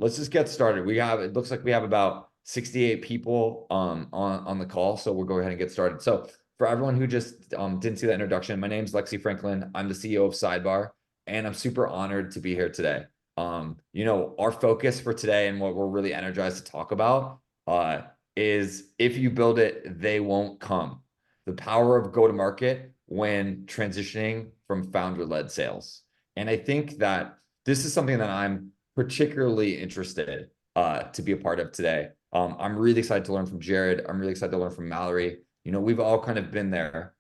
let's just get started. It looks like we have about 68 people on the call, so we'll go ahead and get started. So for everyone who just didn't see that introduction, my name's Lexy Franklin. I'm the CEO of Sidebar, and I'm super honored to be here today. Our focus for today and what we're really energized to talk about is if you build it, they won't come. The power of go-to-market when transitioning from founder-led sales. And I think that this is something that I'm particularly interested to be a part of today. I'm really excited to learn from Jared. I'm really excited to learn from Mallory. We've all kind of been there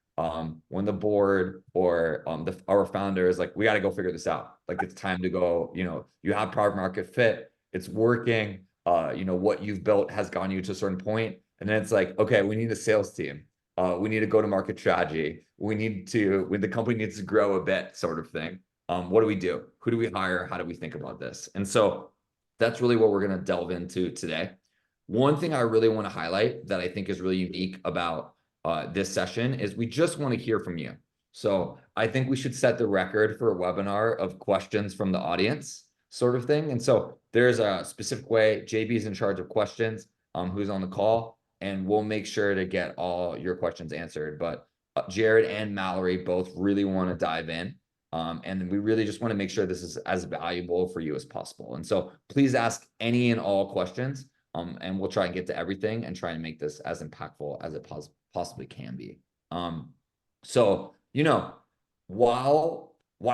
when the board or our founder is like, we got to go figure this out. Like, it's time to go, you have product market fit, it's working, what you've built has gotten you to a certain point. And then it's like, okay, we need a sales team. We need a go-to-market strategy. When the company needs to grow a bit, sort of thing. What do we do? Who do we hire? How do we think about this? And so that's really what we're going to delve into today. One thing I really want to highlight that I think is really unique about this session is we just want to hear from you. So I think we should set the record for a webinar of questions from the audience, sort of thing. And so there's a specific way. JB is in charge of questions, who's on the call, and we'll make sure to get all your questions answered. But Jared and Mallory both really want to dive in. And we really just want to make sure this is as valuable for you as possible. And so please ask any and all questions, and we'll try and get to everything and try and make this as impactful as it possibly can be. Why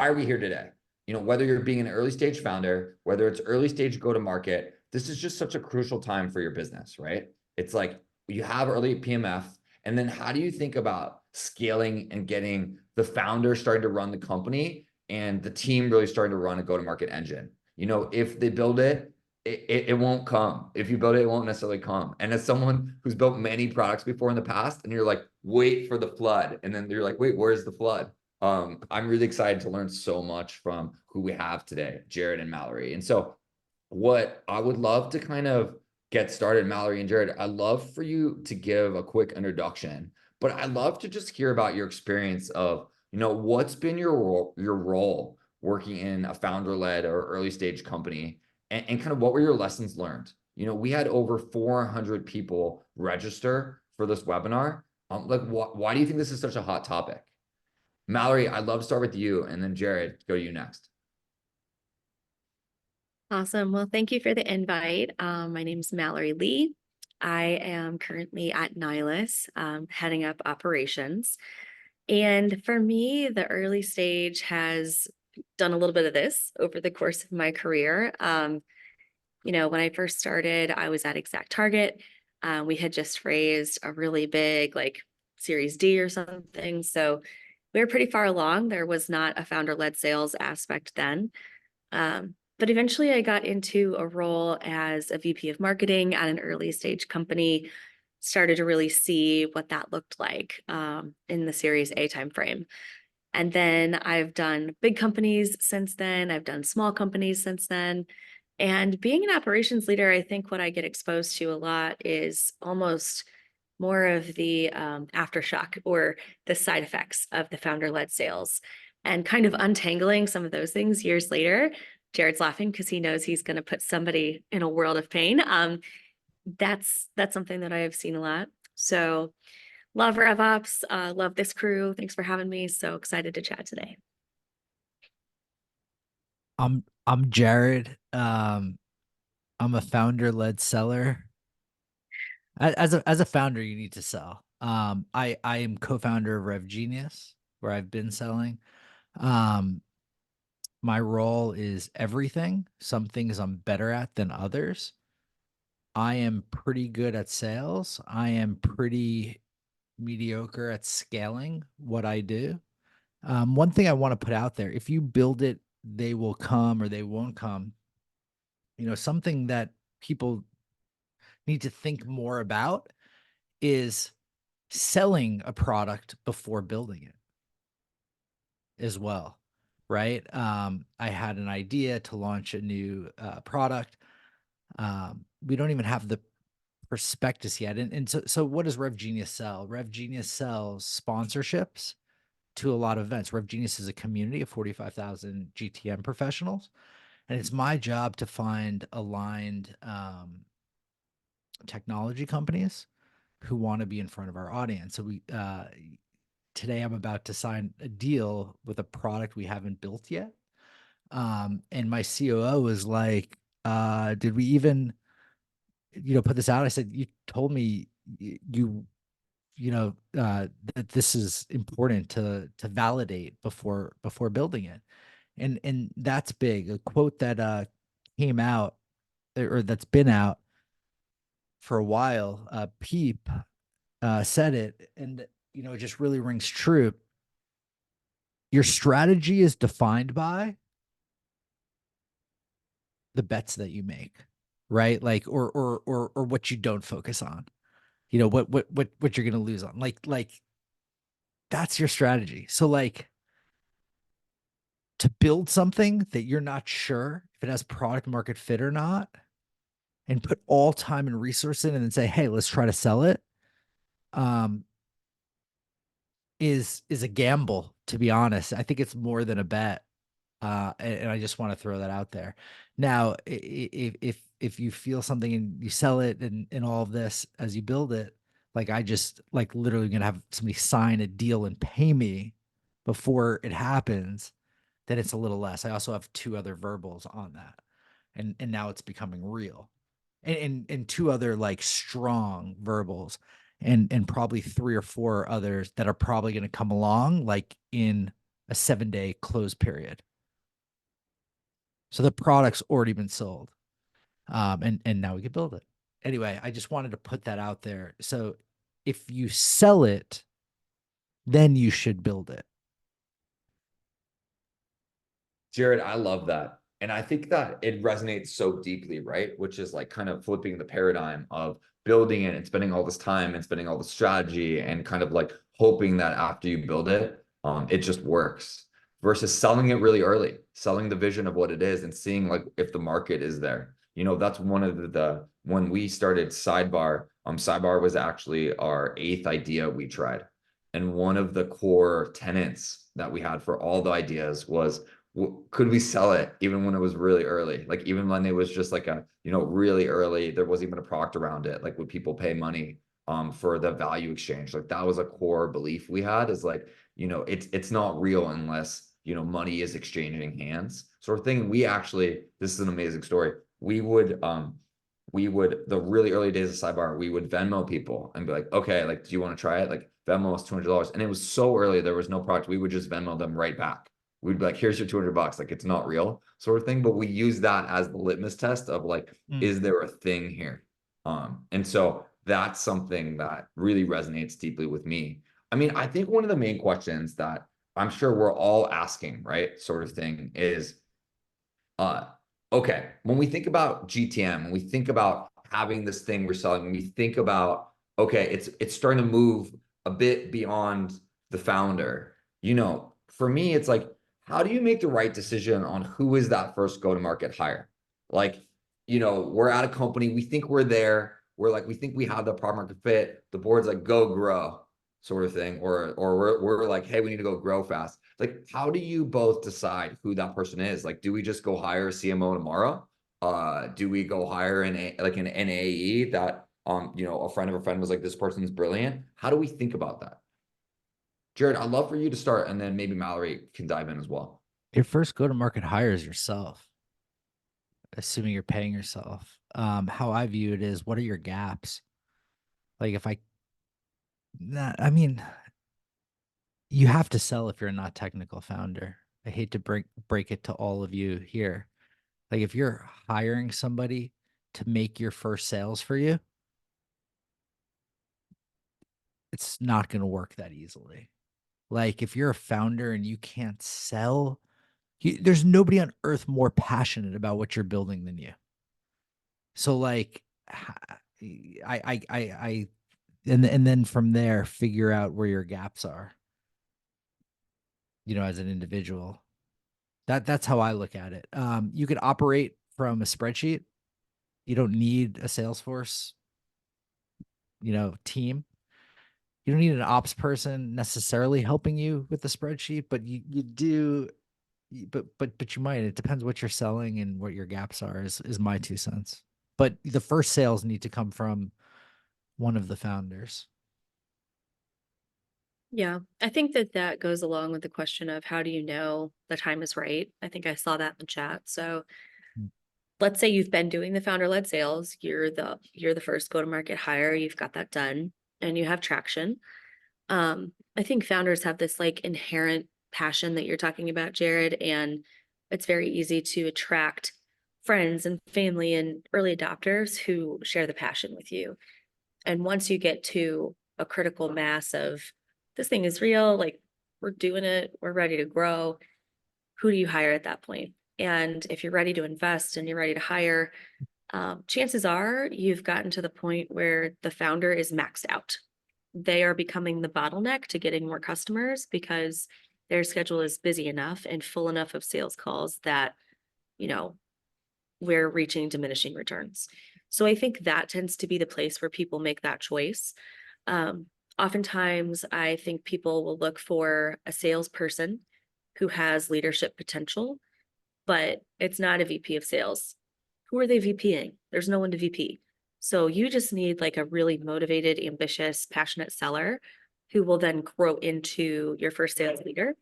are we here today? Whether you're being an early stage founder, whether it's early stage go-to-market, this is just such a crucial time for your business, right? It's like you have early PMF, and then how do you think about scaling and getting the founder starting to run the company and the team really starting to run a go-to-market engine? If they build it, it won't come. If you build it, it won't necessarily come. And as someone who's built many products before in the past, and you're like, wait for the flood. And then you're like, wait, where's the flood? I'm really excited to learn so much from who we have today, Jared and Mallory. And so what I would love to kind of get started, Mallory and Jared, I'd love for you to give a quick introduction, but I'd love to just hear about your experience of, what's been your role working in a founder-led or early stage company, and kind of what were your lessons learned? We had over 400 people register for this webinar. Why do you think this is such a hot topic? Mallory, I'd love to start with you, and then Jared, go to you next. Awesome. Well, thank you for the invite. My name is Mallory Lee. I am currently at Nylas, heading up operations. And for me, the early stage has done a little bit of this over the course of my career. When I first started, I was at Exact Target. We had just raised a really big, like Series D or something. So we were pretty far along. There was not a founder-led sales aspect then. But eventually I got into a role as a VP of marketing at an early stage company, started to really see what that looked like in the Series A timeframe. And then I've done big companies since then. I've done small companies since then. And being an operations leader, I think what I get exposed to a lot is almost more of the aftershock or the side effects of the founder-led sales, and kind of untangling some of those things years later. Jared's laughing because he knows he's going to put somebody in a world of pain. That's something that I have seen a lot. So love RevOps, love this crew. Thanks for having me. So excited to chat today. I'm Jared. I'm a founder-led seller. As a founder, you need to sell. I am co-founder of RevGenius, where I've been selling. My role is everything. Some things I'm better at than others. I am pretty good at sales. I am pretty mediocre at scaling what I do. One thing I want to put out there, if you build it, they will come or they won't come. Something that people need to think more about is selling a product before building it as well, right? I had an idea to launch a new product. We don't even have the prospectus yet. And so what does RevGenius sell? RevGenius sells sponsorships to a lot of events. RevGenius is a community of 45,000 GTM professionals. And it's my job to find aligned technology companies who want to be in front of our audience. So today I'm about to sign a deal with a product we haven't built yet. And my COO was like, did we even, put this out? I said, you told me that this is important to validate before building it. And that's big. A quote that came out, or that's been out for a while, Peep said it, and it just really rings true. Your strategy is defined by the bets that you make, right? Like, or what you don't focus on. What you're gonna lose on. Like that's your strategy. So like, to build something that you're not sure if it has product market fit or not, and put all time and resource in, and then say, hey, let's try to sell it, um, is a gamble, to be honest. I think it's more than a bet. And I just want to throw that out there. Now, if you feel something and you sell it and all of this as you build it, like I just like literally gonna have somebody sign a deal and pay me before it happens, then it's a little less. I also have 2 other verbals on that. And now it's becoming real. And 2 other like strong verbals, and probably 3 or 4 others that are probably going to come along like in a 7-day close period. So the product's already been sold. And now we can build it. Anyway, I just wanted to put that out there. So if you sell it, then you should build it. Jared, I love that. And I think that it resonates so deeply, right? Which is like kind of flipping the paradigm of building it and spending all this time and spending all the strategy and kind of like hoping that after you build it, it just works versus selling it really early, selling the vision of what it is and seeing like if the market is there. That's one of when we started Sidebar, Sidebar was actually our 8th idea we tried. And one of the core tenets that we had for all the ideas was, could we sell it even when it was really early? Like even when it was just like really early, there wasn't even a product around it. Like would people pay money for the value exchange? Like that was a core belief we had, is like, it's not real unless, money is exchanging hands sort of thing. This is an amazing story. The really early days of Sidebar, we would Venmo people and be like, okay, like, do you want to try it? Like Venmo was $200. And it was so early, there was no product. We would just Venmo them right back. We'd be like, here's your $200, like it's not real sort of thing. But we use that as the litmus test of like, is there a thing here? And so that's something that really resonates deeply with me. I mean, I think one of the main questions that I'm sure we're all asking, right, sort of thing is, uh, okay, when we think about GTM, when we think about having this thing we're selling, when we think about, okay, it's starting to move a bit beyond the founder, for me, it's like, how do you make the right decision on who is that first go-to-market hire? Like, we're at a company, we think we're there, we think we have the product market fit, the board's like, go grow sort of thing, or we're like, hey, we need to go grow fast. Like, how do you both decide who that person is? Like, do we just go hire a CMO tomorrow? Do we go hire an AE that a friend of a friend was like, this person's brilliant? How do we think about that? Jared, I'd love for you to start, and then maybe Mallory can dive in as well. Your first go-to-market hire is yourself, assuming you're paying yourself. How I view it is, what are your gaps? Like I mean, you have to sell if you're not a technical founder. I hate to break it to all of you here. Like if you're hiring somebody to make your first sales for you, it's not going to work that easily. Like if you're a founder and you can't sell, there's nobody on earth more passionate about what you're building than you. So like, and then from there, figure out where your gaps are, as an individual. That's how I look at it. You could operate from a spreadsheet. You don't need a Salesforce, team. You don't need an ops person necessarily helping you with the spreadsheet, but you do but you might. It depends what you're selling and what your gaps are. Is my 2 cents. But the first sales need to come from one of the founders. Yeah, I think that that goes along with the question of how do you know the time is right? I think I saw that in the chat. So Mm. let's say you've been doing the founder-led sales, you're the first go-to-market hire, you've got that done and you have traction. I think founders have this like inherent passion that you're talking about, Jared, and it's very easy to attract friends and family and early adopters who share the passion with you. And once you get to a critical mass of this thing is real, like we're doing it, we're ready to grow, who do you hire at that point? And if you're ready to invest and you're ready to hire, chances are you've gotten to the point where the founder is maxed out. They are becoming the bottleneck to getting more customers because their schedule is busy enough and full enough of sales calls that, you know, we're reaching diminishing returns. So I think that tends to be the place where people make that choice. Um, Oftentimes, I think people will look for a salesperson who has leadership potential, but it's not a VP of sales. Who are they VPing? There's no one to VP. So you just need like a really motivated, ambitious, passionate seller who will then grow into your first sales leader.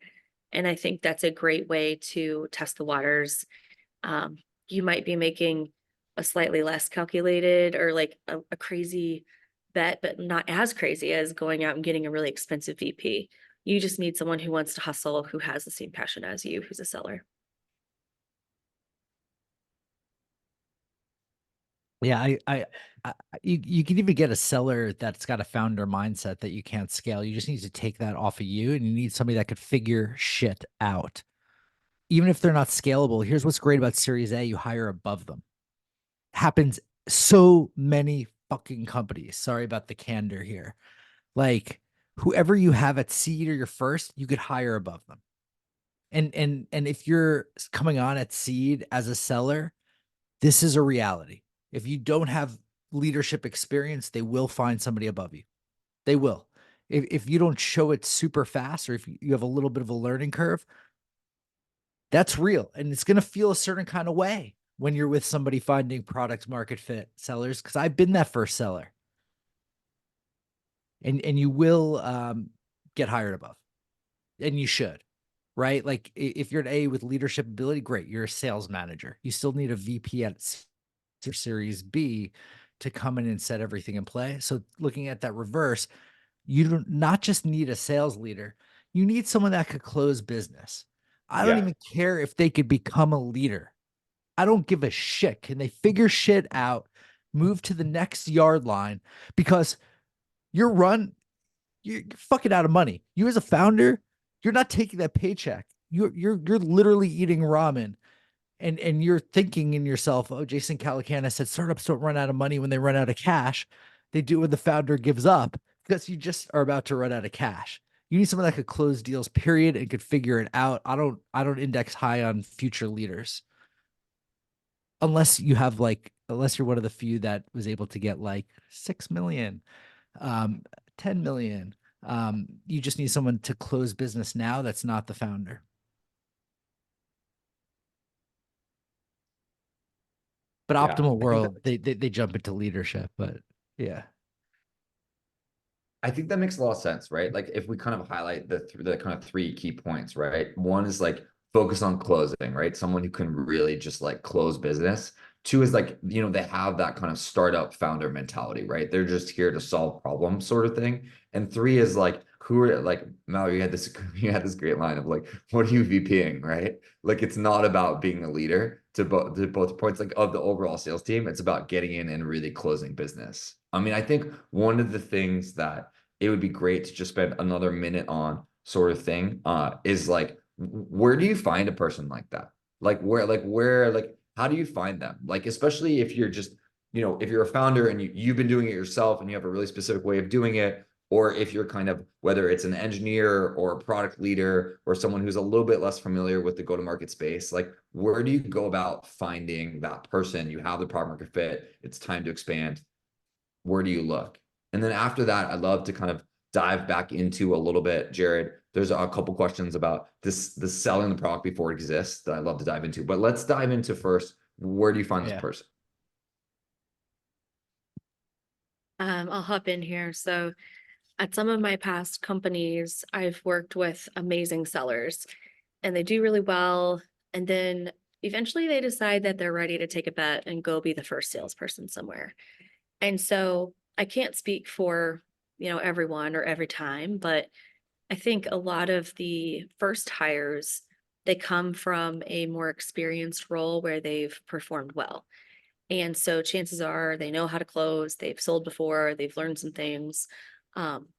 And I think that's a great way to test the waters. Um, you might be making a slightly less calculated or like a crazy bet, but not as crazy as going out and getting a really expensive VP. You just need someone who wants to hustle, who has the same passion as you, who's a seller. Yeah, you can even get a seller that's got a founder mindset that you can't scale. You just need to take that off of you, and you need somebody that could figure shit out. Even if they're not scalable, here's what's great about Series A: you hire above them. Happens so many fucking companies. Sorry about the candor here. Like whoever you have at seed or your first, you could hire above them. And if you're coming on at seed as a seller, this is a reality. If you don't have leadership experience, they will find somebody above you. They will. If you don't show it super fast, or if you have a little bit of a learning curve, that's real. And it's going to feel a certain kind of way when you're with somebody finding product market fit sellers. Cause I've been that first seller, and you will get hired above, and you should, right? Like if you're an A with leadership ability, great. You're a sales manager. You still need a VP at Series B to come in and set everything in play. So looking at that reverse, you do not just need a sales leader, you need someone that could close business. I don't Yeah. even care if they could become a leader. I don't give a shit. Can they figure shit out, move to the next yard line? Because you're fucking out of money. You as a founder, you're not taking that paycheck. You're literally eating ramen, and you're thinking in yourself, oh, Jason Calacanis said startups don't run out of money when they run out of cash. They do when the founder gives up, because you just are about to run out of cash. You need someone that could close deals, period, and could figure it out. I don't index high on future leaders unless you're one of the few that was able to get like 6 million, 10 million. You just need someone to close business now that's not the founder. But Yeah. optimal I think that world, they jump into leadership. But yeah. I think that makes a lot of sense, right? Like if we kind of highlight the kind of three key points, right? One is like focus on closing, right? Someone who can really just like close business. Two is like, they have that kind of startup founder mentality, right? They're just here to solve problems sort of thing. And three is like, who are like Mallory, you had this great line of like, what are you VPing, right? Like it's not about being a leader to both points like of the overall sales team. It's about getting in and really closing business. I mean, I think one of the things that it would be great to just spend another minute on sort of thing is like where do you find a person like that, like how do you find them, like especially if you're just if you're a founder and you've been doing it yourself and you have a really specific way of doing it, or if you're kind of whether it's an engineer or a product leader or someone who's a little bit less familiar with the go-to-market space, like where do you go about finding that person? You have the product market fit, it's time to expand. Where do you look? And then after that, I'd love to kind of dive back into a little bit, Jared, there's a couple questions about this selling the product before it exists that I'd love to dive into. But let's dive into first, where do you find this Yeah. person? I'll hop in here. So at some of my past companies, I've worked with amazing sellers and they do really well. And then eventually they decide that they're ready to take a bet and go be the first salesperson somewhere. And so I can't speak for, everyone or every time, but I think a lot of the first hires, they come from a more experienced role where they've performed well. And so chances are they know how to close, they've sold before, they've learned some things.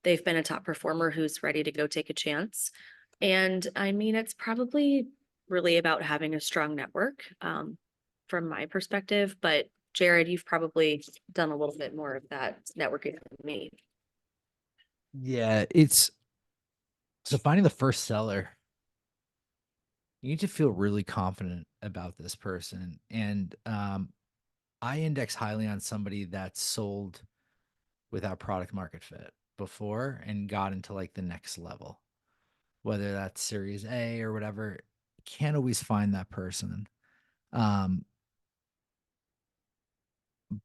They've been a top performer who's ready to go take a chance. And I mean, it's probably really about having a strong network, from my perspective. But Jared, you've probably done a little bit more of that networking than me. Yeah, it's so finding the first seller, you need to feel really confident about this person. And I index highly on somebody that sold without product market fit before and got into like the next level, whether that's series A or whatever. Can't always find that person. Um,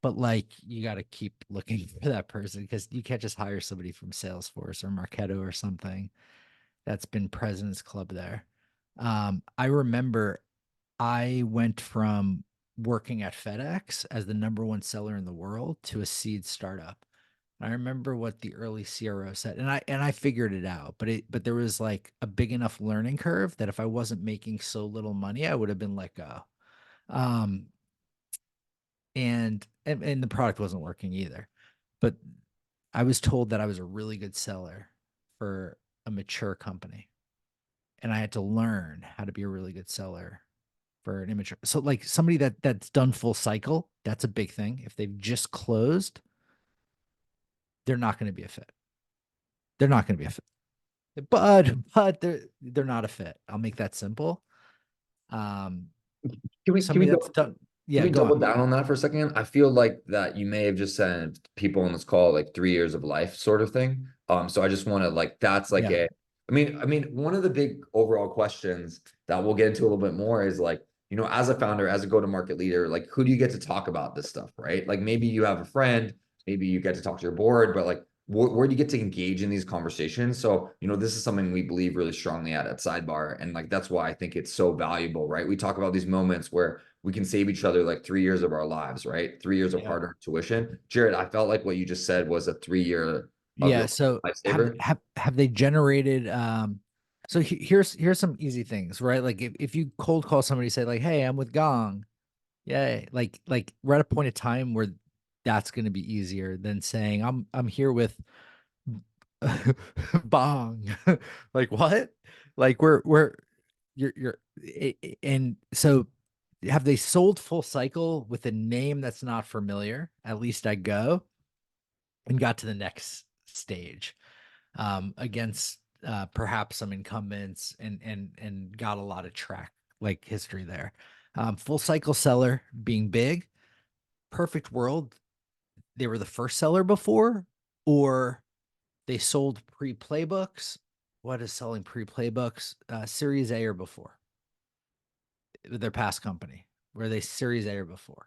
but like you got to keep looking for that person because you can't just hire somebody from Salesforce or Marketo or something that's been President's Club there. I remember I went from working at FedEx as the #1 seller in the world to a seed startup. I remember what the early CRO said, and I figured it out, but there was like a big enough learning curve that if I wasn't making so little money, I would have been let go. Um, and the product wasn't working either. But I was told that I was a really good seller for a mature company, and I had to learn how to be a really good seller for an immature. So like somebody that's done full cycle, that's a big thing. If they've just closed, they're not going to be a fit. They're not going to be a fit. But they're not a fit. I'll make that simple. Um, Can we somebody that's done. Can Yeah, we go double on. down on that for a second? I feel like that you may have just said people on this call like 3 years of life sort of thing. So I just want to like that's like Yeah, I mean, one of the big overall questions that we'll get into a little bit more is like, as a founder, as a go-to-market leader, like who do you get to talk about this stuff, right? Like maybe you have a friend, maybe you get to talk to your board, but like where do you get to engage in these conversations? So, this is something we believe really strongly at Sidebar. And like that's why I think it's so valuable, right? We talk about these moments where we can save each other like 3 years of our lives, right? 3 years of yeah, hard-earned tuition. Jared, I felt like what you just said was a 3 year of yeah. your So lifesaver. have they generated? So here's some easy things, right? Like if you cold call somebody, say like, "Hey, I'm with Gong." Yeah, like we're at a point of time where that's going to be easier than saying I'm here with Bong. Like what? Like we're and so have they sold full cycle with a name that's not familiar? At least I go and got to the next stage against perhaps some incumbents and got a lot of track like history there. Full cycle seller being big, perfect world. They were the first seller before, or they sold pre-playbooks. What is selling pre-playbooks? Series A or before their past company, where they Series A or before.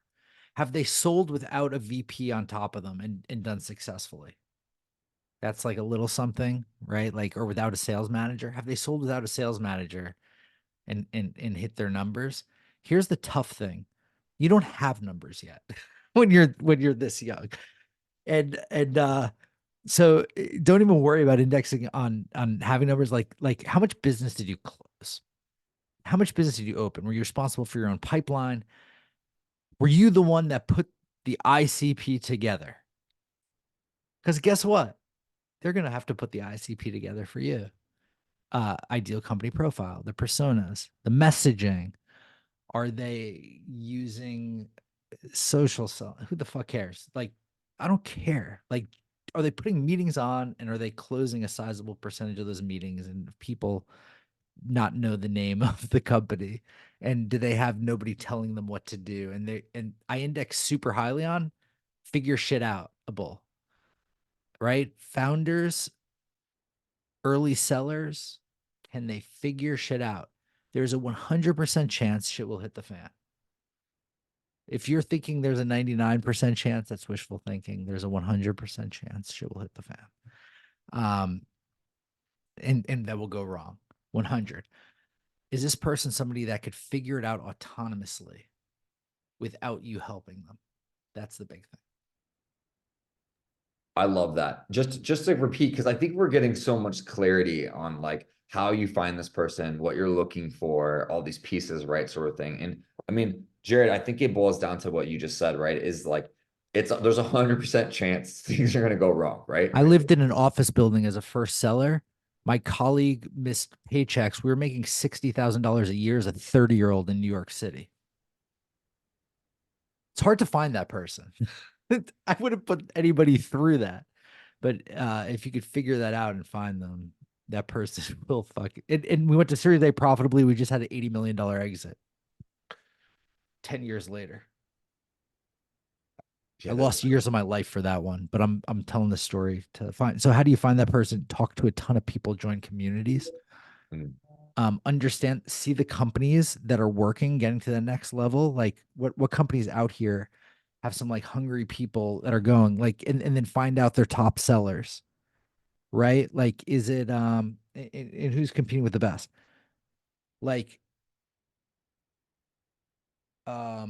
Have they sold without a VP on top of them and done successfully? That's like a little something, right? Like, or without a sales manager. Have they sold without a sales manager and hit their numbers? Here's the tough thing. You don't have numbers yet when you're this young. And so don't even worry about indexing on having numbers like how much business did you close? How much business did you open? Were you responsible for your own pipeline? Were you the one that put the ICP together? Because guess what? They're going to have to put the ICP together for you. Ideal company profile, the personas, the messaging. Are they using social sell? Who the fuck cares? Like, I don't care. Like, are they putting meetings on and are they closing a sizable percentage of those meetings and people not know the name of the company? And do they have nobody telling them what to do? And I index super highly on figure shit out a bull, right? Founders, early sellers, can they figure shit out, there's a 100% chance shit will hit the fan. If you're thinking there's a 99% chance, that's wishful thinking. There's a 100% chance shit will hit the fan. And that will go wrong. 100. Is this person somebody that could figure it out autonomously without you helping them? That's the big thing. I love that. Just to repeat, because I think we're getting so much clarity on like how you find this person, what you're looking for, all these pieces, right? Sort of thing. And I mean, Jared, I think it boils down to what you just said, right? Is like there's 100% chance things are gonna go wrong, right? I lived in an office building as a first seller. My colleague missed paychecks. We were making $60,000 a year as a 30-year-old in New York City. It's hard to find that person. I wouldn't put anybody through that. But if you could figure that out and find them, that person will fuck it. And we went to Series A profitably. We just had an $80 million exit 10 years later. Yeah, I lost years of my life for that one, but I'm telling the story to find. So how do you find that person? Talk to a ton of people, join communities, understand, see the companies that are working, getting to the next level. Like what companies out here have some like hungry people that are going like, and then find out their top sellers, right? Like, is it, and who's competing with the best? Like, let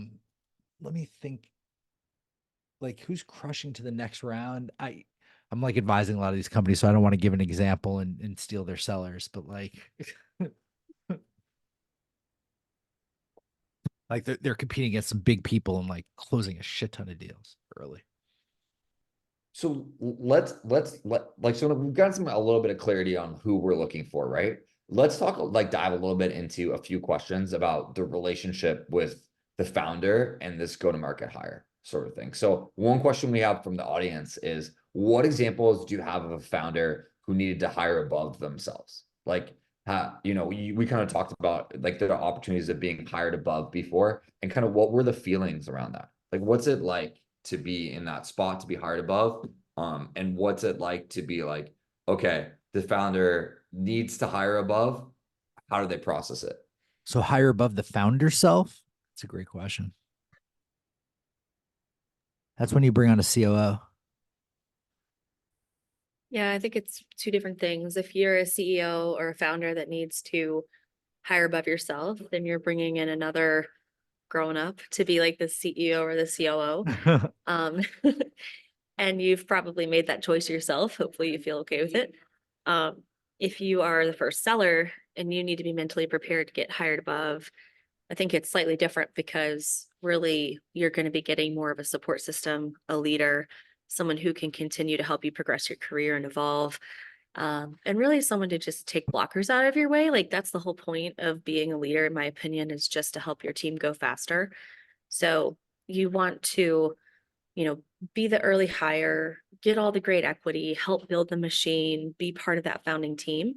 me think, like who's crushing to the next round? I'm like advising a lot of these companies, so I don't want to give an example and steal their sellers, but like, like they're competing against some big people and like closing a shit ton of deals early. So so we've gotten a little bit of clarity on who we're looking for, right? Let's talk like dive a little bit into a few questions about the relationship with the founder and this go-to-market hire sort of thing. So one question we have from the audience is, what examples do you have of a founder who needed to hire above themselves? Like, we kind of talked about like the opportunities of being hired above before, and kind of what were the feelings around that? Like, what's it like to be in that spot, to be hired above? And what's it like to be like, okay, the founder needs to hire above? How do they process it? So hire above the founder self? That's a great question. That's when you bring on a COO. Yeah, I think it's two different things. If you're a CEO or a founder that needs to hire above yourself, then you're bringing in another grown up to be like the CEO or the COO. Um, and you've probably made that choice yourself. Hopefully you feel okay with it. If you are the first seller and you need to be mentally prepared to get hired above, I think it's slightly different because really you're going to be getting more of a support system, a leader, someone who can continue to help you progress your career and evolve. And really someone to just take blockers out of your way. Like that's the whole point of being a leader, in my opinion, is just to help your team go faster. So you want to, be the early hire, get all the great equity, help build the machine, be part of that founding team.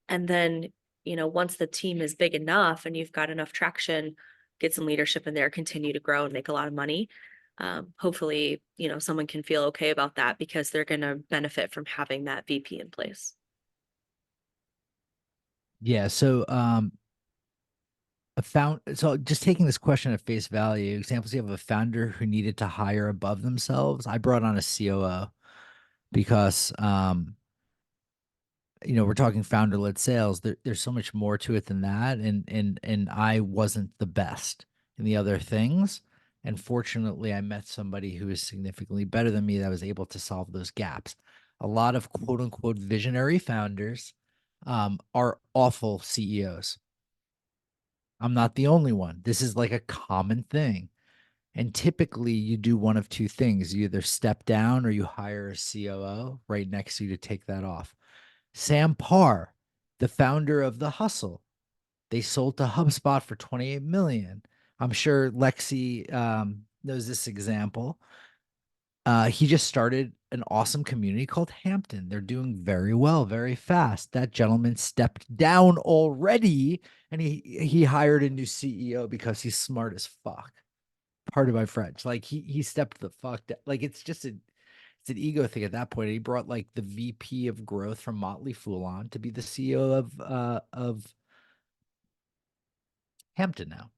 And then, once the team is big enough and you've got enough traction, get some leadership in there, continue to grow and make a lot of money. Hopefully, someone can feel okay about that because they're going to benefit from having that VP in place. Yeah. So, so just taking this question at face value, examples you have of a founder who needed to hire above themselves. I brought on a COO because, we're talking founder-led sales. There's so much more to it than that. And I wasn't the best in the other things. And fortunately, I met somebody who is significantly better than me that was able to solve those gaps. A lot of quote unquote visionary founders are awful CEOs. I'm not the only one. This is like a common thing. And typically you do one of two things. You either step down or you hire a COO right next to you to take that off. Sam Parr, the founder of The Hustle, they sold to HubSpot for 28 million. I'm sure Lexy knows this example. He just started an awesome community called Hampton. They're doing very well, very fast. That gentleman stepped down already, and he hired a new CEO because he's smart as fuck. Pardon my French. Like he stepped the fuck down. Like it's it's an ego thing at that point. He brought like the VP of growth from Motley Fool on to be the CEO of Hampton now.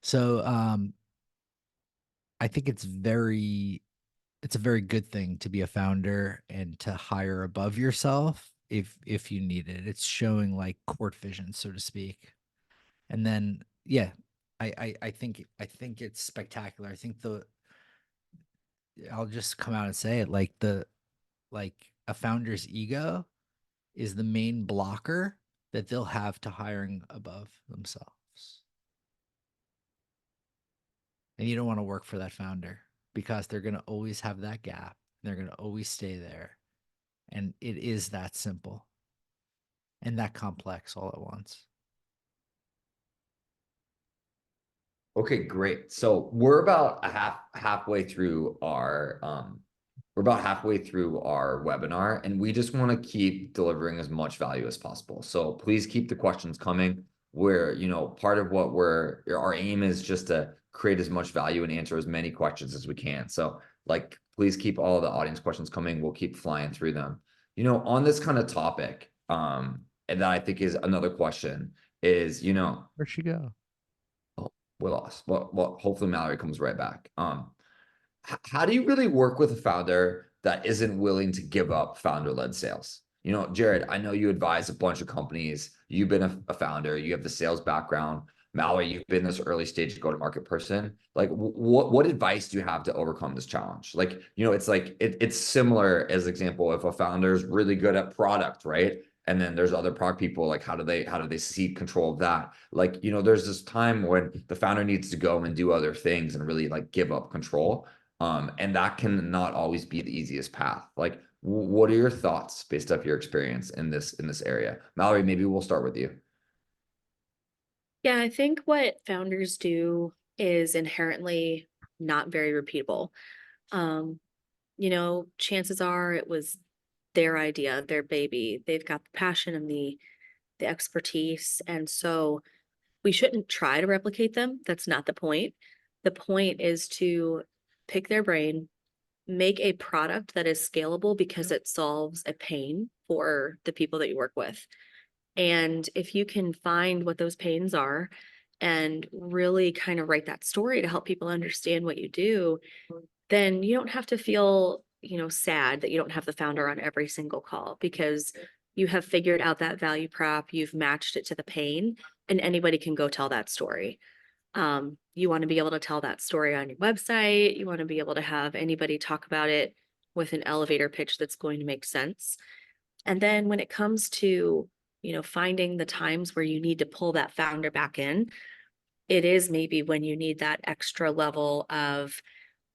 So I think it's a very good thing to be a founder and to hire above yourself if you need it. It's showing like court vision, so to speak. And then yeah, I think it's spectacular. I think I'll just come out and say it, like a founder's ego is the main blocker that they'll have to hiring above themselves. And you don't want to work for that founder because they're going to always have that gap. They're going to always stay there. And it is that simple and that complex all at once. Okay, great. So we're about halfway through our webinar, and we just want to keep delivering as much value as possible. So please keep the questions coming. Part of what our aim is just to create as much value and answer as many questions as we can. So like, please keep all the audience questions coming. We'll keep flying through them. On this kind of topic, and that I think is another question is, Where'd she go? we lost. Well, hopefully Mallory comes right back. How do you really work with a founder that isn't willing to give up founder-led sales? Jared, I know you advise a bunch of companies. You've been a founder. You have the sales background. Mallory, you've been this early stage go-to-market person. Like, what advice do you have to overcome this challenge? Like, it's like it's similar as example if a founder is really good at product, right? And then there's other product people, like how do they cede control of that? Like, there's this time when the founder needs to go and do other things and really like give up control. And that can not always be the easiest path. Like, what are your thoughts based off your experience in this area? Mallory, maybe we'll start with you. Yeah, I think what founders do is inherently not very repeatable. Chances are it was their idea, their baby. They've got the passion and the expertise. And so we shouldn't try to replicate them. That's not the point. The point is to pick their brain, make a product that is scalable because it solves a pain for the people that you work with. And if you can find what those pains are and really kind of write that story to help people understand what you do, then you don't have to feel, sad that you don't have the founder on every single call because you have figured out that value prop, you've matched it to the pain, and anybody can go tell that story. You want to be able to tell that story on your website. You want to be able to have anybody talk about it with an elevator pitch that's going to make sense. And then when it comes to, finding the times where you need to pull that founder back in, it is maybe when you need that extra level of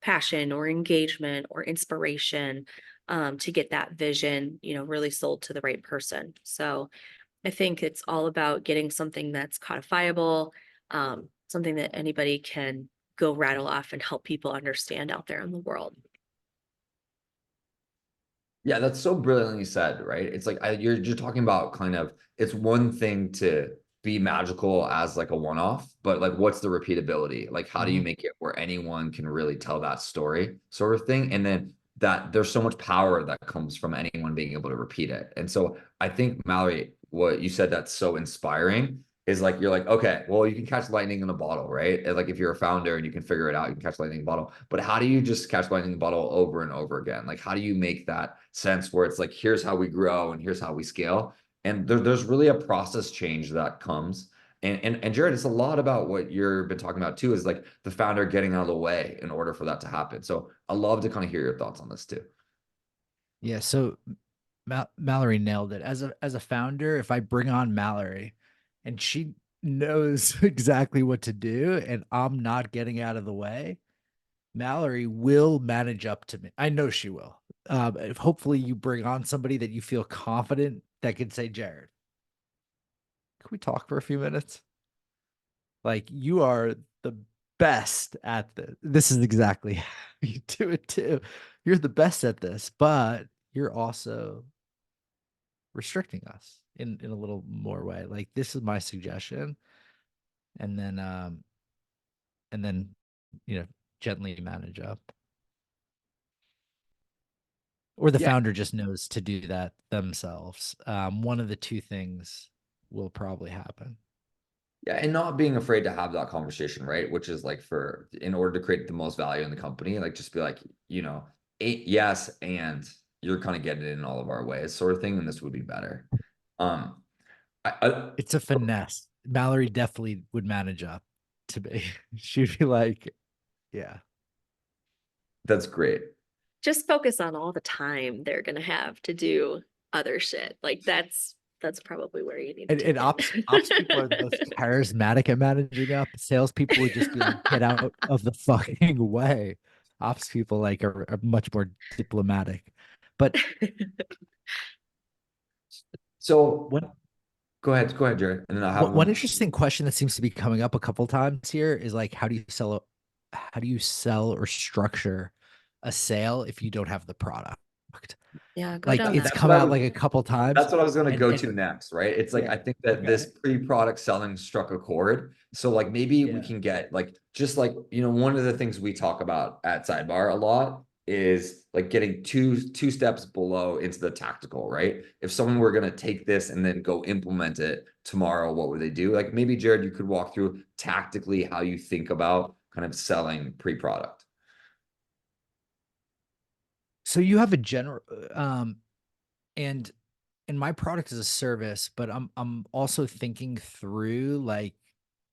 passion or engagement or inspiration to get that vision, really sold to the right person. So I think it's all about getting something that's codifiable, something that anybody can go rattle off and help people understand out there in the world. Yeah, that's so brilliantly said, right? It's like you're talking about kind of it's one thing to be magical as like a one-off, but like what's the repeatability? Like how do you make it where anyone can really tell that story sort of thing? And then that there's so much power that comes from anyone being able to repeat it. And so I think Mallory, what you said that's so inspiring is like you're like, okay, well, you can catch lightning in a bottle, right? And like if you're a founder and you can figure it out, you can catch lightning in a bottle. But how do you just catch lightning in a bottle over and over again? Like how do you make that sense where it's like, here's how we grow and here's how we scale? And there's really a process change that comes. And Jared, it's a lot about what you've been talking about too, is like the founder getting out of the way in order for that to happen. So I love to kind of hear your thoughts on this too. Yeah, so Mallory nailed it. As a founder, if I bring on Mallory and she knows exactly what to do and I'm not getting out of the way, Mallory will manage up to me. I know she will. If hopefully you bring on somebody that you feel confident that can say, Jared, can we talk for a few minutes? Like you are the best at this. This is exactly how you do it too. You're the best at this, but you're also restricting us in a little more way. Like this is my suggestion. And then, you know, gently manage up. or the Yeah. founder just knows to do that themselves. One of the two things will probably happen. Yeah, and not being afraid to have that conversation, right? Which is like in order to create the most value in the company, like just be like, yes, and you're kind of getting it in all of our ways, sort of thing, and this would be better. Um, I It's a finesse. Mallory definitely would manage up to be. She'd be like, yeah. that's great. Just focus on all the time they're gonna have to do other shit. Like that's probably where you need to And take ops people are the most it. charismatic at managing up. Salespeople would just be like, get out of the fucking way. Ops people like are much more diplomatic. But So one go ahead, Jared, and then I have one one. interesting question that seems to be coming up a couple times here is like, how do you sell or structure a sale if you don't have the product? Yeah, go Like down it's that That's what come I out was. like a couple times, That's what I was going to go and to next, right? It's like yeah, I think that this okay, pre-product selling struck a chord. So like maybe we yeah, can get like just like one of the things we talk about at Sidebar a lot is like getting two steps below into the tactical, right? If someone were going to take this and then go implement it tomorrow, what would they do? Like maybe Jared, you could walk through tactically how you think about kind of selling pre-product. so you have a general and my product is a service, but I'm also thinking through like,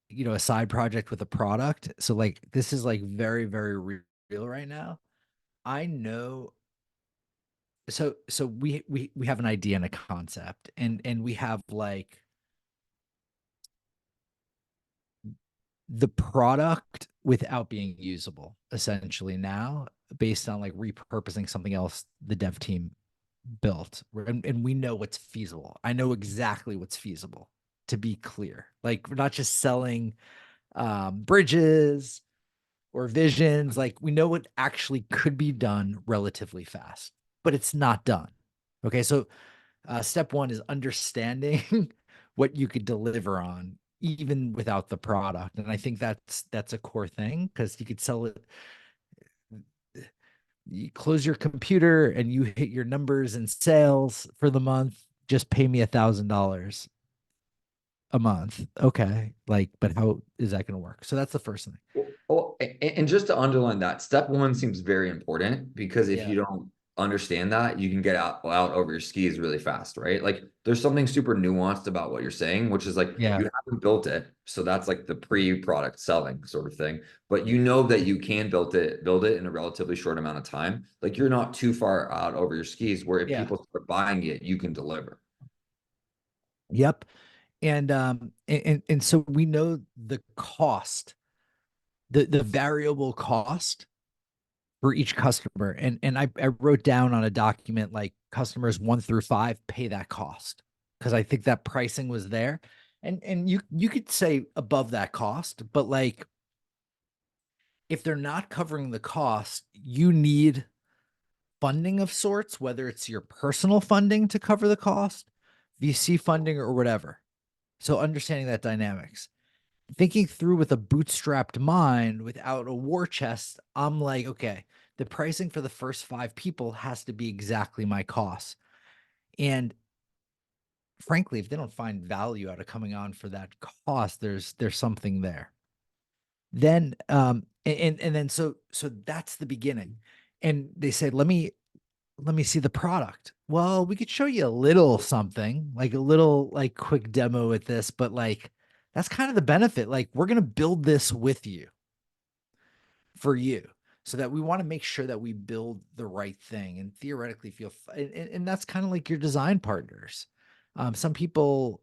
a side project with a product. So like this is like very, very real right now. I know. So we have an idea and a concept, and we have like the product without being usable essentially now, based on like repurposing something else the dev team built, and we know what's feasible. I know exactly what's feasible, to be clear. Like we're not just selling bridges or visions. Like we know what actually could be done relatively fast, but it's not done. Okay, so step one is understanding what you could deliver on even without the product, and I think that's a core thing, because you could sell it. You close your computer and you hit your numbers and sales for the month. Just pay me $1,000 a month. Okay. Like, but how is that going to work? So that's the first thing. And just to underline that, step one seems very important because if Yeah. you don't understand that, you can get out over your skis really fast, right? Like there's something super nuanced about what you're saying, which is like Yeah. you haven't built it. So that's like the pre-product selling sort of thing. But you know that you can build it in a relatively short amount of time. Like you're not too far out over your skis where if Yeah. people start buying it, you can deliver. Yep. And so we know the cost, the variable cost for each customer. And I wrote down on a document like customers 1 through 5 pay that cost, because I think that pricing was there. And you could say above that cost, but like if they're not covering the cost, you need funding of sorts, whether it's your personal funding to cover the cost, VC funding, or whatever. So understanding that dynamics, thinking through with a bootstrapped mind without a war chest, I'm like, okay, the pricing for the first 5 people has to be exactly my cost. And frankly, if they don't find value out of coming on for that cost, there's something there. Then and then so that's the beginning. And they said, let me see the product. Well, we could show you a little something, like a little like quick demo with this, but like that's kind of the benefit. Like we're going to build this with you for you, so that we want to make sure that we build the right thing and theoretically feel and that's kind of like your design partners. Some people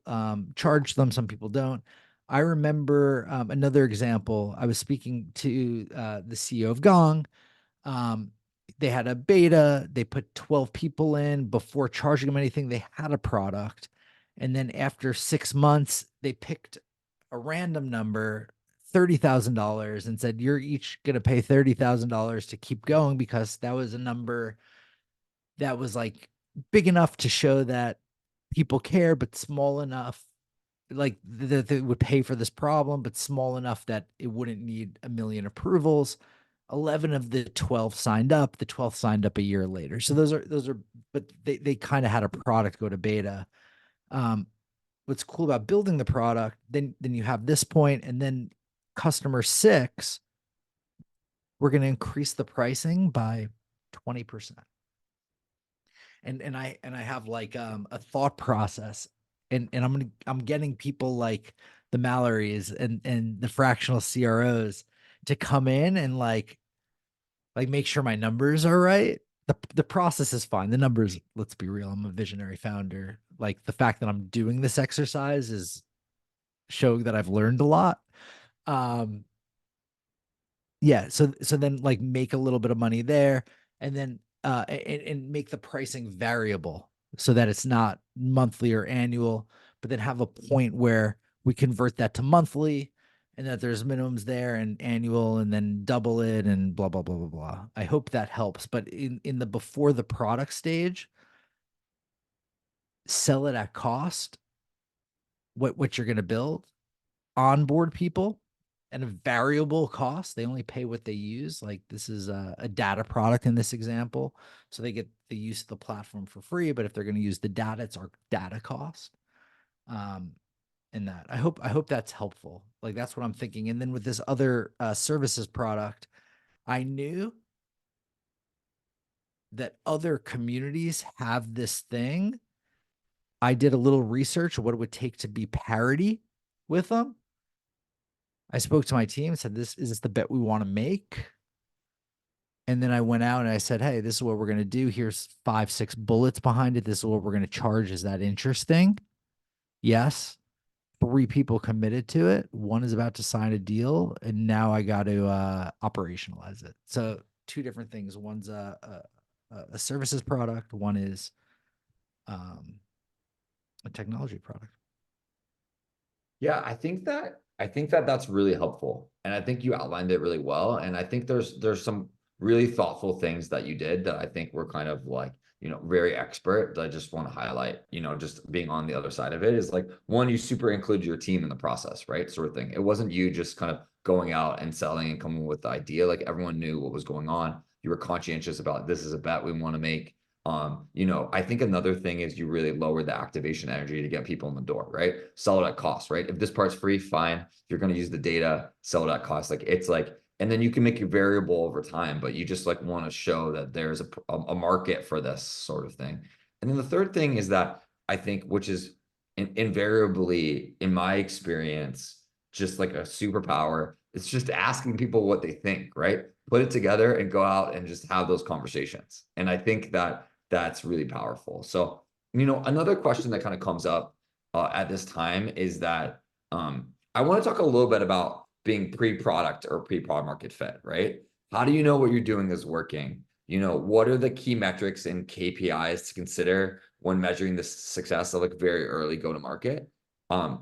charge them, some people don't. I remember another example. I was speaking to the CEO of Gong. um, they had a beta. They put 12 people in before charging them anything. They had a product. And then after 6 months, they picked a random number, $30,000, and said, you're each going to pay $30,000 to keep going, because that was a number that was like big enough to show that people care, but small enough like that they would pay for this problem, but small enough that it wouldn't need a million approvals. 11 of the 12 signed up. The 12th signed up a year later. So those are, but they kind of had a product go to beta. What's cool about building the product, then you have this point, and then customer 6, we're going to increase the pricing by 20%. And I have like a thought process, and I'm getting people like the Mallorys and the fractional CROs to come in and like make sure my numbers are right. The process is fine. The numbers, let's be real, I'm a visionary founder. Like the fact that I'm doing this exercise is showing that I've learned a lot. Yeah, so then like make a little bit of money there, and then and make the pricing variable so that it's not monthly or annual, but then have a point where we convert that to monthly, and that there's minimums there and annual, and then double it and blah blah blah blah blah. I hope that helps. But in the before the product stage, sell it at cost, what you're going to build, onboard people at a variable cost. They only pay what they use. Like this is a data product in this example. So they get the use of the platform for free, but if they're going to use the data, it's our data cost. In that, I hope that's helpful. Like that's what I'm thinking. And then with this other services product, I knew that other communities have this thing. I did a little research of what it would take to be parity with them. I spoke to my team and said, is this the bet we want to make? And then I went out and I said, hey, this is what we're going to do. Here's 5, 6 bullets behind it. This is what we're going to charge. Is that interesting? Yes. 3 people committed to it. 1 is about to sign a deal. And now I got to operationalize it. So 2 different things. One's a services product. One is a technology product. Yeah, I think that that's really helpful. And I think you outlined it really well. And I think there's some really thoughtful things that you did that I think were kind of like, very expert that I just want to highlight, just being on the other side of it is like, one, you super include your team in the process, right? Sort of thing. It wasn't you just kind of going out and selling and coming with the idea. Like everyone knew what was going on. You were conscientious about this is a bet we want to make. I think another thing is you really lower the activation energy to get people in the door, right? Sell it at cost, right? If this part's free, fine. If you're going to use the data, sell it at cost. Like it's like, and then you can make it variable over time, but you just like want to show that there's a market for this sort of thing. And then the third thing is that I think, which is invariably in my experience, just like a superpower, it's just asking people what they think, right? Put it together and go out and just have those conversations. And I think that that's really powerful. So, another question that kind of comes up at this time is that I want to talk a little bit about being pre-product or pre-product market fit, right? How do you know what you're doing is working? What are the key metrics and KPIs to consider when measuring the success of like very early go-to-market? I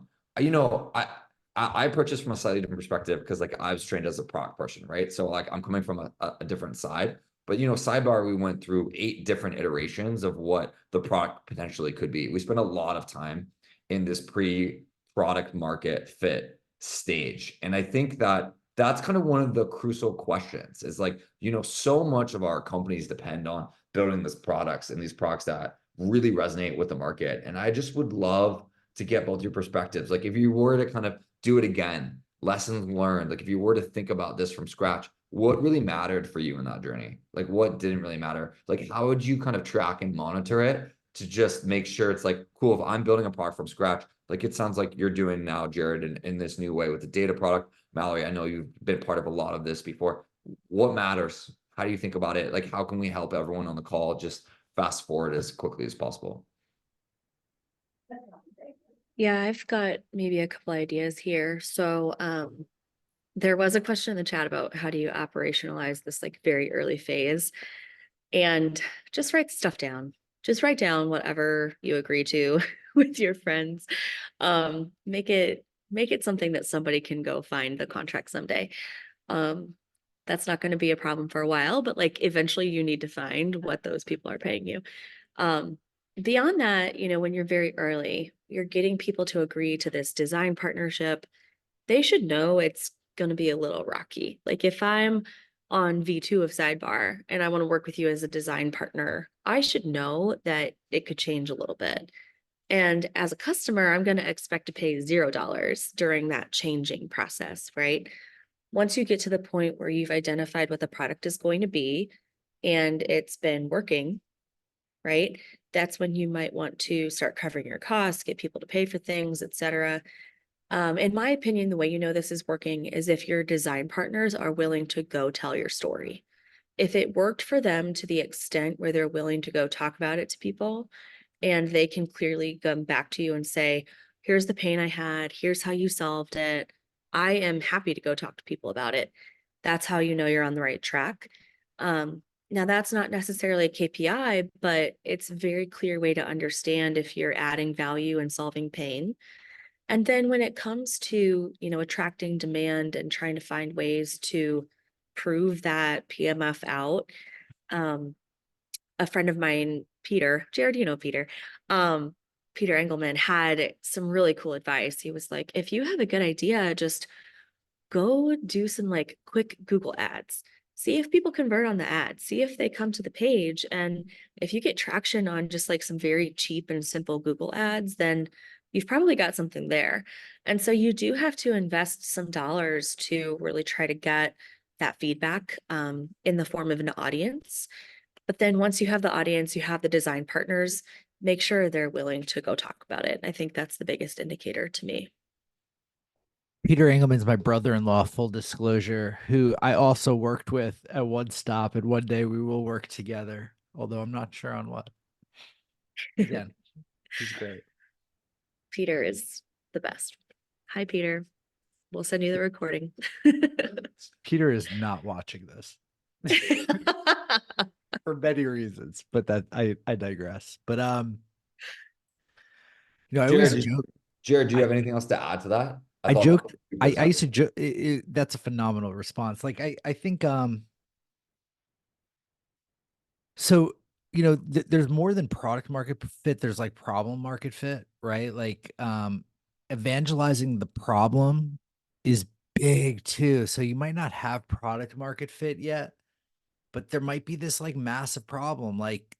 approach this from a slightly different perspective because like I was trained as a product person, right? So like I'm coming from a different side. But Sidebar, we went through 8 different iterations of what the product potentially could be. We spent a lot of time in this pre-product market fit stage. And I think that that's kind of one of the crucial questions is like, so much of our companies depend on building these products and these products that really resonate with the market. And I just would love to get both your perspectives. Like if you were to kind of do it again, lessons learned, like if you were to think about this from scratch, what really mattered for you in that journey? Like what didn't really matter? Like how would you kind of track and monitor it to just make sure it's like, cool, if I'm building a product from scratch, like it sounds like you're doing now, Jared, in this new way with the data product. Mallory, I know you've been part of a lot of this before. What matters? How do you think about it? Like how can we help everyone on the call just fast forward as quickly as possible? Yeah, I've got maybe a couple ideas here. So there was a question in the chat about how do you operationalize this like very early phase, and just write stuff down. Just write down whatever you agree to with your friends. Make it something that somebody can go find the contract someday. That's not going to be a problem for a while, but like eventually you need to find what those people are paying you. Beyond that, when you're very early, you're getting people to agree to this design partnership. They should know it's going to be a little rocky. Like if I'm on V2 of Sidebar and I want to work with you as a design partner, I should know that it could change a little bit. And as a customer, I'm going to expect to pay $0 during that changing process, right? Once you get to the point where you've identified what the product is going to be and it's been working, right? That's when you might want to start covering your costs, get people to pay for things, etc. In my opinion, the way you know this is working is if your design partners are willing to go tell your story. If it worked for them to the extent where they're willing to go talk about it to people, and they can clearly come back to you and say, here's the pain I had, here's how you solved it. I am happy to go talk to people about it. That's how you know you're on the right track. Now, that's not necessarily a KPI, but it's a very clear way to understand if you're adding value and solving pain. And then when it comes to, attracting demand and trying to find ways to prove that PMF out, a friend of mine, Peter, Jared, Peter, Peter Engelman had some really cool advice. He was like, if you have a good idea, just go do some like quick Google ads. See if people convert on the ads, see if they come to the page. And if you get traction on just like some very cheap and simple Google ads, then you've probably got something there. And so you do have to invest some dollars to really try to get that feedback in the form of an audience. But then once you have the audience, you have the design partners, make sure they're willing to go talk about it. I think that's the biggest indicator to me. Peter Engelman's my brother-in-law, full disclosure, who I also worked with at One Stop, and one day we will work together, although I'm not sure on what. Again, he's great. Peter is the best. Hi, Peter. We'll send you the recording. Peter is not watching this for many reasons, but that I digress. But I always joke. Jared, do you have anything else to add to that? I joked. I used to joke. That's a phenomenal response. Like I think so there's more than product market fit. There's like problem market fit, right? Like evangelizing the problem is big too. So you might not have product market fit yet, but there might be this like massive problem. Like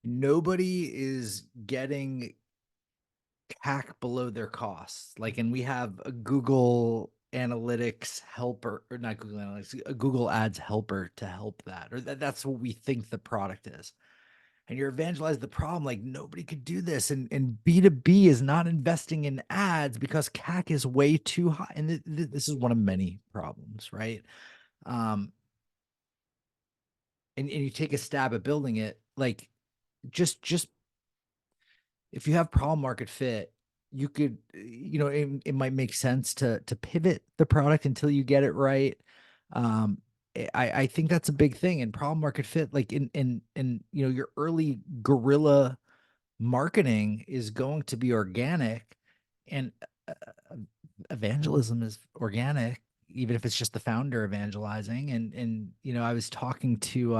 nobody is getting CAC below their costs. Like, and we have a Google Analytics helper, or not Google Analytics, a Google Ads helper to help that, or that's what we think the product is. And you're evangelizing the problem, like nobody could do this. And B2B is not investing in ads because CAC is way too high. And this is one of many problems, right? And you take a stab at building it, like just if you have problem market fit, you could, it might make sense to pivot the product until you get it right. I think that's a big thing in problem market fit. Like in your early guerrilla marketing is going to be organic, and evangelism is organic, even if it's just the founder evangelizing. And I was talking to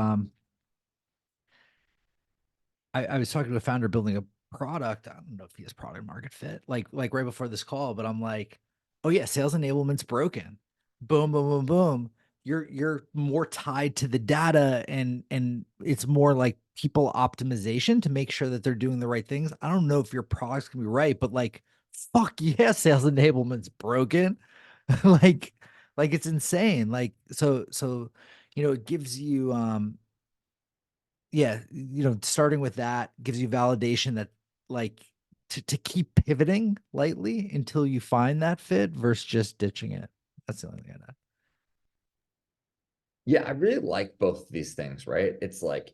I was talking to a founder building a product. I don't know if he has product market fit, like right before this call, but I'm like, oh yeah, sales enablement's broken. Boom, boom, boom, boom. You're more tied to the data, and it's more like people optimization to make sure that they're doing the right things. I don't know if your product's gonna be right, but like, fuck yeah, sales enablement's broken. like like it's insane. Like so it gives you yeah, starting with that gives you validation that like to keep pivoting lightly until you find that fit versus just ditching it. That's the only thing I know. Yeah, I really like both of these things, right? It's like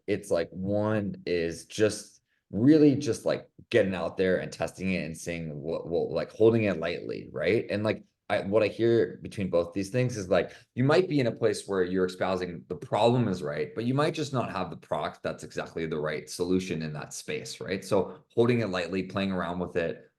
one is just really just like getting out there and testing it and seeing what like holding it lightly, right? And like what I hear between both these things is like you might be in a place where you're espousing the problem is right, but you might just not have the product that's exactly the right solution in that space, right? So holding it lightly, playing around with it,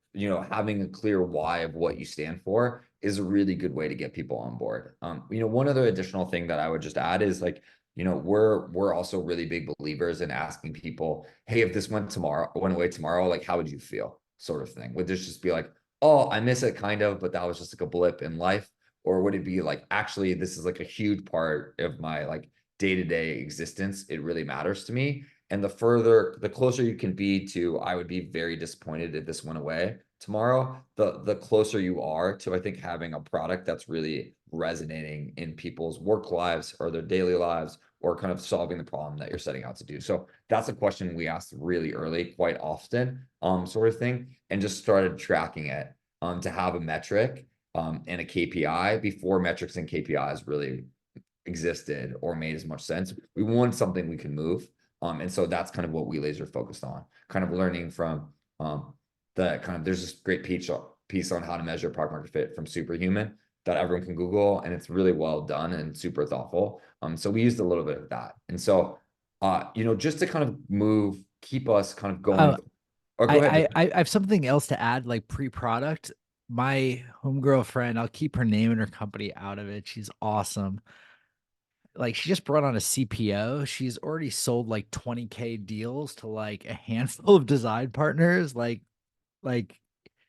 having a clear why of what you stand for is a really good way to get people on board. One other additional thing that I would just add is like, we're also really big believers in asking people, hey, if this went away tomorrow, like how would you feel? Sort of thing. Would this just be like, oh, I miss it kind of, but that was just like a blip in life? Or would it be like, actually, this is like a huge part of my like day-to-day existence. It really matters to me. And the closer you can be to, I would be very disappointed if this went away tomorrow, the closer you are to, I think, having a product that's really resonating in people's work lives or their daily lives, or kind of solving the problem that you're setting out to do. So that's a question we asked really early, quite often, sort of thing, and just started tracking it to have a metric and a KPI before metrics and KPIs really existed or made as much sense. We want something we can move. And so that's kind of what we laser focused on, kind of learning from there's this great piece on how to measure product market fit from Superhuman that everyone can Google, and it's really well done and super thoughtful. So we used a little bit of that. And so, just to kind of keep us kind of going. Or go ahead. I have something else to add, like pre-product. My homegirl friend, I'll keep her name and her company out of it. She's awesome. Like, she just brought on a CPO. She's already sold like 20K deals to like a handful of design partners. Like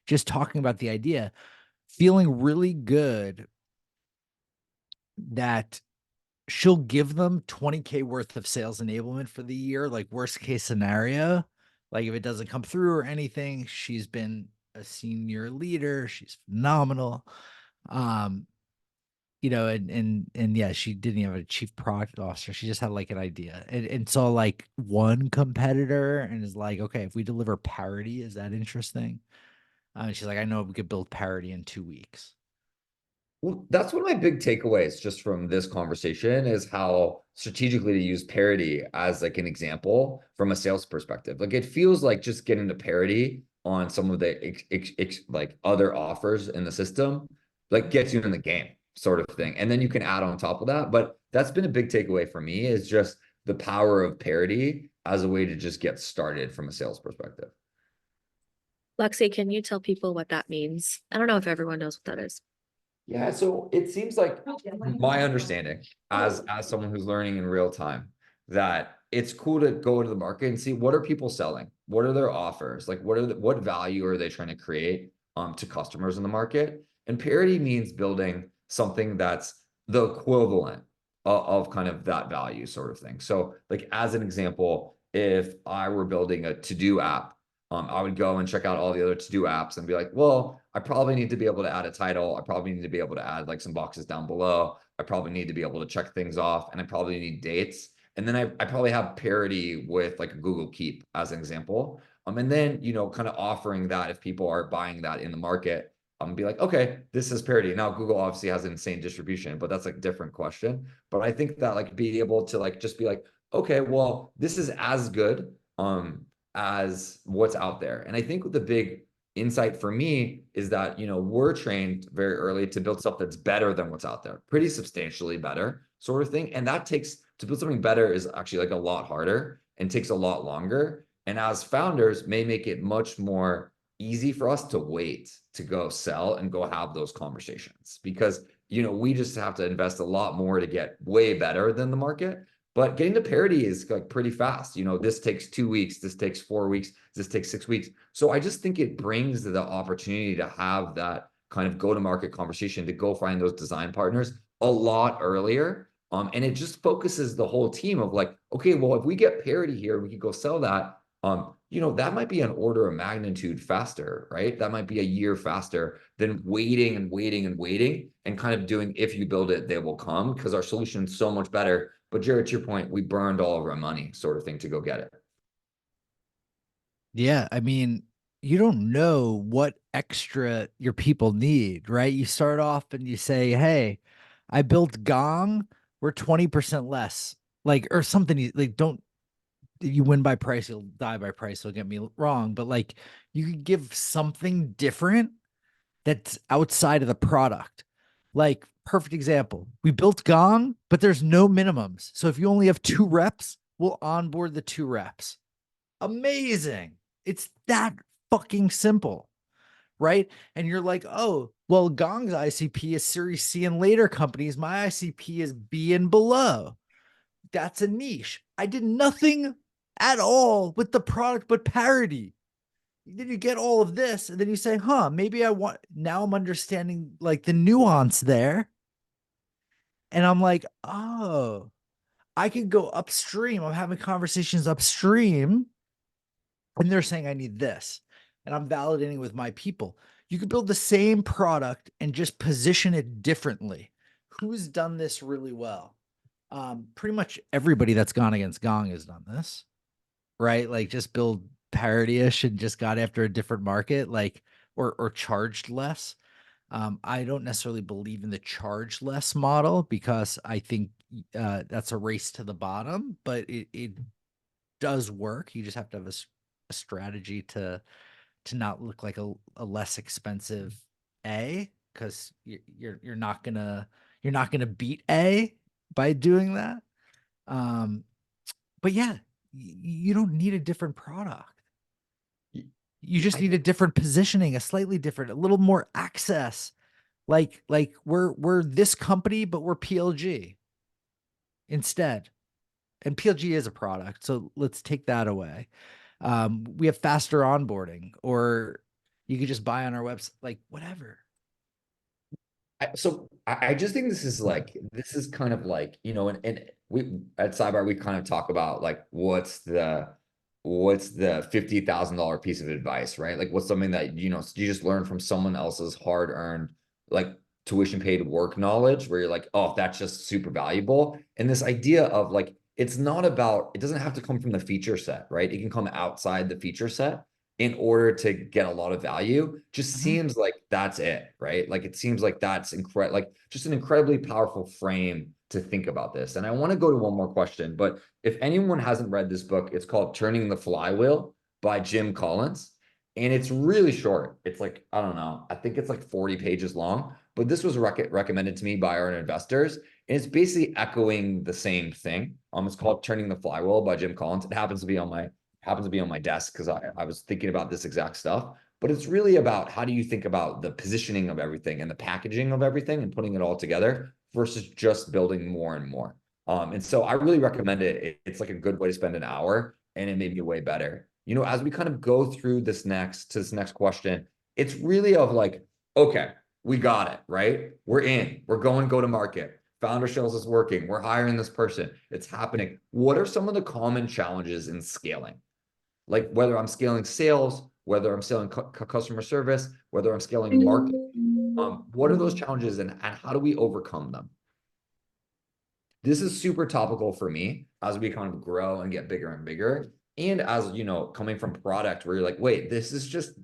just talking about the idea, feeling really good that she'll give them 20K worth of sales enablement for the year, like worst case scenario. Like if it doesn't come through or anything, she's been a senior leader. She's phenomenal. And yeah, she didn't have a chief product officer. She just had like an idea and saw like one competitor and is like, okay, if we deliver parity, is that interesting? She's like, I know we could build parity in 2 weeks. Well, that's one of my big takeaways just from this conversation, is how strategically to use parity as like an example from a sales perspective. Like, it feels like just getting to parity on some of the like other offers in the system, like gets you in the game, sort of thing. And then you can add on top of that. But that's been a big takeaway for me, is just the power of parity as a way to just get started from a sales perspective. Lexi, can you tell people what that means? I don't know if everyone knows what that is. Yeah, so it seems like my understanding as someone who's learning in real time, that it's cool to go to the market and see what are people selling, what are their offers, like what value are they trying to create to customers in the market. And parity means building something that's the equivalent of kind of that value, sort of thing. So like, as an example, if I were building a to-do app, I would go and check out all the other to-do apps and be like, well, I probably need to be able to add a title. I probably need to be able to add like some boxes down below. I probably need to be able to check things off, and I probably need dates. And then I probably have parity with like a Google Keep as an example. And then, kind of offering that if people are buying that in the market, be like, okay, this is parity. Now, Google obviously has insane distribution, but that's like a different question. But I think that like being able to like just be like, okay, well, this is as good as what's out there. And I think the big insight for me is that, we're trained very early to build stuff that's better than what's out there, pretty substantially better, sort of thing. And to build something better is actually like a lot harder and takes a lot longer. And as founders, may make it much more easy for us to wait to go sell and go have those conversations, because, we just have to invest a lot more to get way better than the market. But getting to parity is like pretty fast. This takes 2 weeks, this takes 4 weeks, this takes 6 weeks. So I just think it brings the opportunity to have that kind of go-to-market conversation, to go find those design partners a lot earlier. And it just focuses the whole team of like, okay, well, if we get parity here, we can go sell that. That might be an order of magnitude faster, right? That might be a year faster than waiting and waiting and waiting and kind of doing, if you build it, they will come, because our solution is so much better. But Jared, to your point, we burned all of our money, sort of thing, to go get it. Yeah, I mean, you don't know what extra your people need, right? You start off and you say, "Hey, I built Gong. We're 20% less." Like, or something. Like, don't you win by price, you'll die by price. Don't get me wrong, but like, you could give something different that's outside of the product. Like, perfect example. We built Gong, but there's no minimums. So if you only have 2 reps, we'll onboard the 2 reps. Amazing. It's that fucking simple, right? And you're like, oh, well, Gong's ICP is Series C and later companies. My ICP is B and below. That's a niche. I did nothing at all with the product but parity. then you get all of this, and then you say, huh, maybe now I'm understanding like the nuance there. And I'm like, oh, I could go upstream. I'm having conversations upstream, and they're saying I need this, and I'm validating with my people. You could build the same product and just position it differently. Who's done this really well? Pretty much everybody that's gone against Gong has done this, right? Like just build parity-ish and just got after a different market, like or charged less. I don't necessarily believe in the charge less model because I think that's a race to the bottom, but it does work. You just have to have a strategy to not look like a less expensive A, because you're not gonna beat A by doing that. But yeah, you don't need a different product. Y- You just I need a think different positioning, a slightly different, a little more access. Like we're this company, but we're PLG instead. And PLG is a product, so let's take that away. We have faster onboarding, or you could just buy on our website, like whatever. I just think this is kind of like, and we at Sidebar we kind of talk about like what's the $50,000 piece of advice, right? Like what's something that you just learn from someone else's hard-earned like tuition paid work knowledge where you're like, oh, that's just super valuable. And this idea of like it's not about, it doesn't have to come from the feature set, right? It can come outside the feature set in order to get a lot of value. Just seems like that's it, right? Like it seems like that's incredible, like just an incredibly powerful frame to think about this. And I want to go to one more question, but if anyone hasn't read this book, it's called Turning the Flywheel by Jim Collins. And it's really short. It's like, I don't know, I think it's like 40 pages long, but this was recommended to me by our investors. And it's basically echoing the same thing. It's called Turning the Flywheel by Jim Collins. It happens to be on my desk because I was thinking about this exact stuff. But it's really about how do you think about the positioning of everything and the packaging of everything and putting it all together versus just building more and more. And so I really recommend it. It's like a good way to spend an hour, and it made me way better. As we kind of go through this next question, it's really of like, okay, we got it, right? We're in, we're going go to market. Founder sales is working. We're hiring this person. It's happening. What are some of the common challenges in scaling? Like whether I'm scaling sales, whether I'm scaling customer service, whether I'm scaling marketing, what are those challenges and how do we overcome them? This is super topical for me as we kind of grow and get bigger and bigger. And as coming from product where you're like, wait, this is just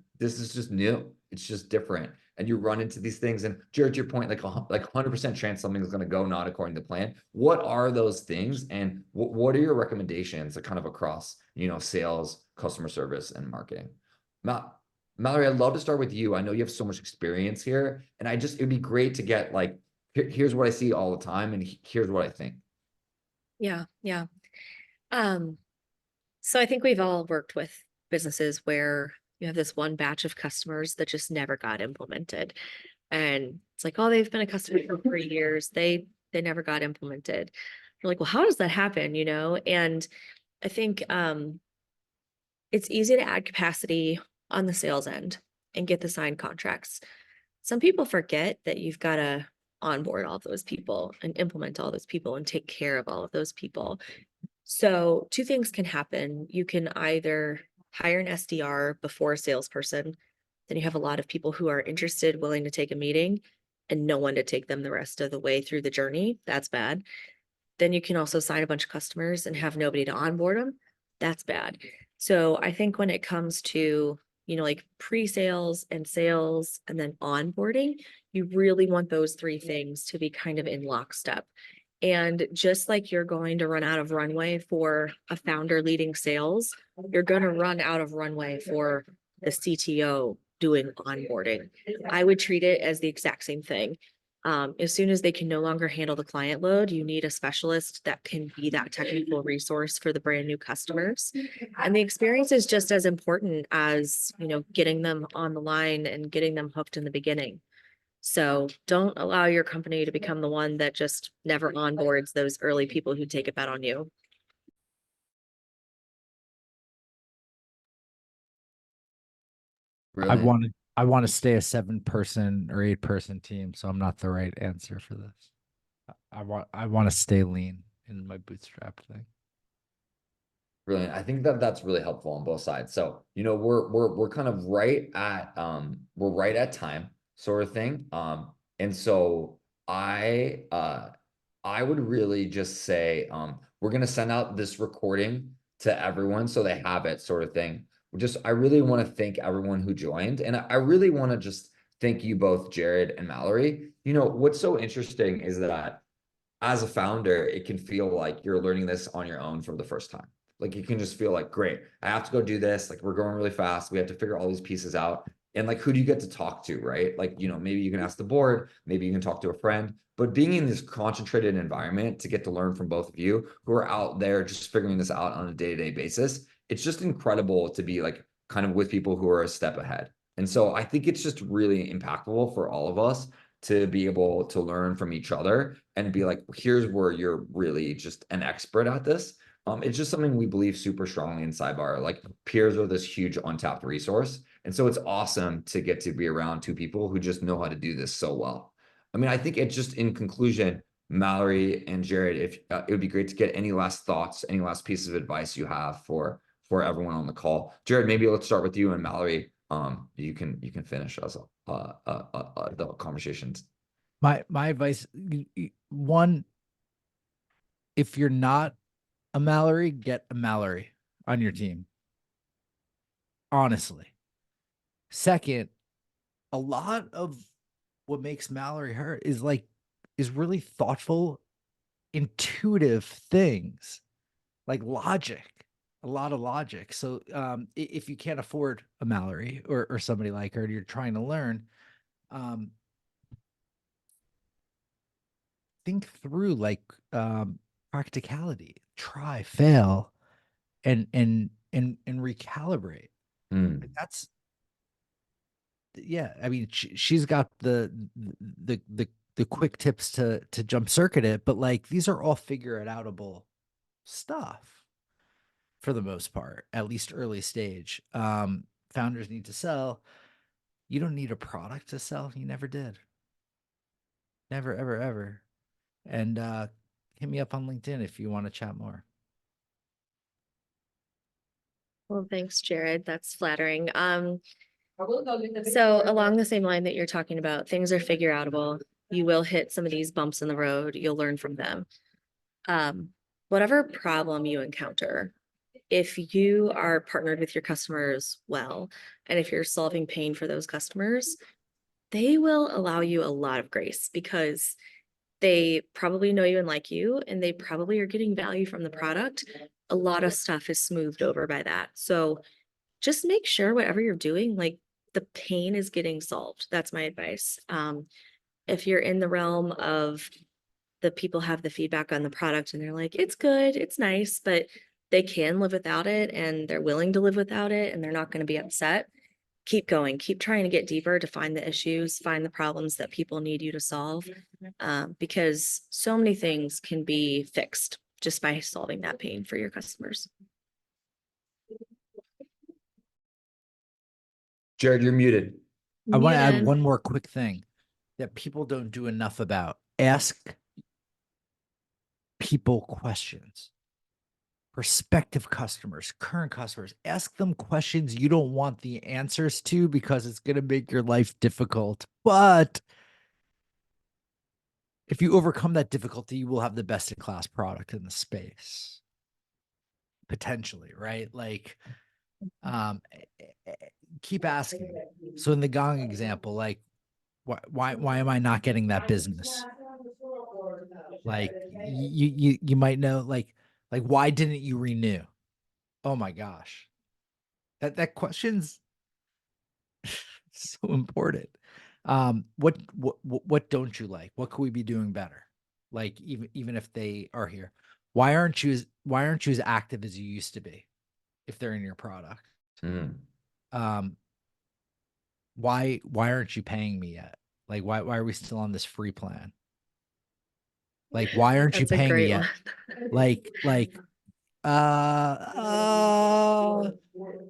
new. It's just different. And you run into these things. And Jared, to your point, like 100% chance something is going to go not according to plan. What are those things? And what are your recommendations kind of across, sales, customer service, and marketing? Mallory, I'd love to start with you. I know you have so much experience here. And it'd be great to get like, here's what I see all the time, and here's what I think. Yeah, yeah. Um, so I think we've all worked with businesses where you have this one batch of customers that just never got implemented. And it's like, oh, they've been a customer for 3 years. They never got implemented. You're like, well, how does that happen? And I think it's easy to add capacity on the sales end and get the signed contracts. Some people forget that you've got to onboard all of those people and implement all those people and take care of all of those people. So two things can happen. You can either hire an SDR before a salesperson, then you have a lot of people who are interested, willing to take a meeting, and no one to take them the rest of the way through the journey. That's bad. Then you can also sign a bunch of customers and have nobody to onboard them. That's bad. So I think when it comes to, like pre-sales and sales and then onboarding, you really want those three things to be kind of in lockstep. And just like you're going to run out of runway for a founder leading sales, you're going to run out of runway for the CTO doing onboarding. I would treat it as the exact same thing. As soon as they can no longer handle the client load, you need a specialist that can be that technical resource for the brand new customers. And the experience is just as important as, getting them on the line and getting them hooked in the beginning. So don't allow your company to become the one that just never onboards those early people who take a bet on you. I Brilliant. want to stay a 7-person or 8-person team, so I'm not the right answer for this. I want to stay lean in my bootstrap thing. Brilliant. I think that that's really helpful on both sides. So, you know, we're kind of we're right at time sort of thing. And so I would really just say we're gonna send out this recording to everyone so they have it sort of thing. I really want to thank everyone who joined, and I really want to just thank you both, Jared and Mallory. You know, what's so interesting is that as a founder, it can feel like you're learning this on your own for the first time. Like you can just feel like, great, I have to go do this. Like we're going really fast. We have to figure all these pieces out. And like, who do you get to talk to, right? Like, you know, maybe you can ask the board, maybe you can talk to a friend, but being in this concentrated environment to get to learn from both of you who are out there just figuring this out on a day-to-day basis, it's just incredible to be like kind of with people who are a step ahead. And so I think it's just really impactful for all of us to be able to learn from each other and be like, here's where you're really just an expert at this. It's just something we believe super strongly in Sidebar. Like peers are this huge untapped resource. And so it's awesome to get to be around two people who just know how to do this so well. I mean, I think it's just in conclusion, Mallory and Jared, if it would be great to get any last thoughts, any last pieces of advice you have for everyone on the call. Jared, maybe let's start with you, and Mallory, you can finish us the conversations. My advice, one, if you're not a Mallory, get a Mallory on your team. Honestly. Second, a lot of what makes Mallory her is really thoughtful, intuitive things like logic, a lot of logic. So if you can't afford a Mallory or somebody like her, and you're trying to learn, think through like practicality, try, fail, and recalibrate. Mm. That's yeah. I mean, she's got the quick tips to jump circuit it, but like these are all figure it outable stuff for the most part, at least early stage. Founders need to sell. You don't need a product to sell. You never did. Never, ever, ever. And hit me up on LinkedIn if you want to chat more. Well, thanks, Jared. That's flattering. So along the same line that you're talking about, things are figure outable. You will hit some of these bumps in the road. You'll learn from them. Whatever problem you encounter, if you are partnered with your customers well, and if you're solving pain for those customers, they will allow you a lot of grace because they probably know you and like you, and they probably are getting value from the product. A lot of stuff is smoothed over by that. So just make sure whatever you're doing, like the pain is getting solved. That's my advice. If you're in the realm of the people have the feedback on the product and they're like, it's good, it's nice, but they can live without it and they're willing to live without it and they're not going to be upset. Keep going, keep trying to get deeper to find the issues, find the problems that people need you to solve, because so many things can be fixed just by solving that pain for your customers. Jared, you're muted. I want to add Muted. one more quick thing that people don't do enough about. Ask people questions. Prospective customers, current customers, ask them questions you don't want the answers to because it's going to make your life difficult. But if you overcome that difficulty, you will have the best in class product in the space. Potentially, right? Like, keep asking. So in the Gong example, like, why am I not getting that business? Like, you might know, like why didn't you renew? Oh my gosh, that question's so important. What don't you like? What could we be doing better? Like even if they are here, why aren't you as active as you used to be if they're in your product? Mm. Why aren't you paying me yet? Like why are we still on this free plan? Like why aren't you That's a paying me great yet? one. Like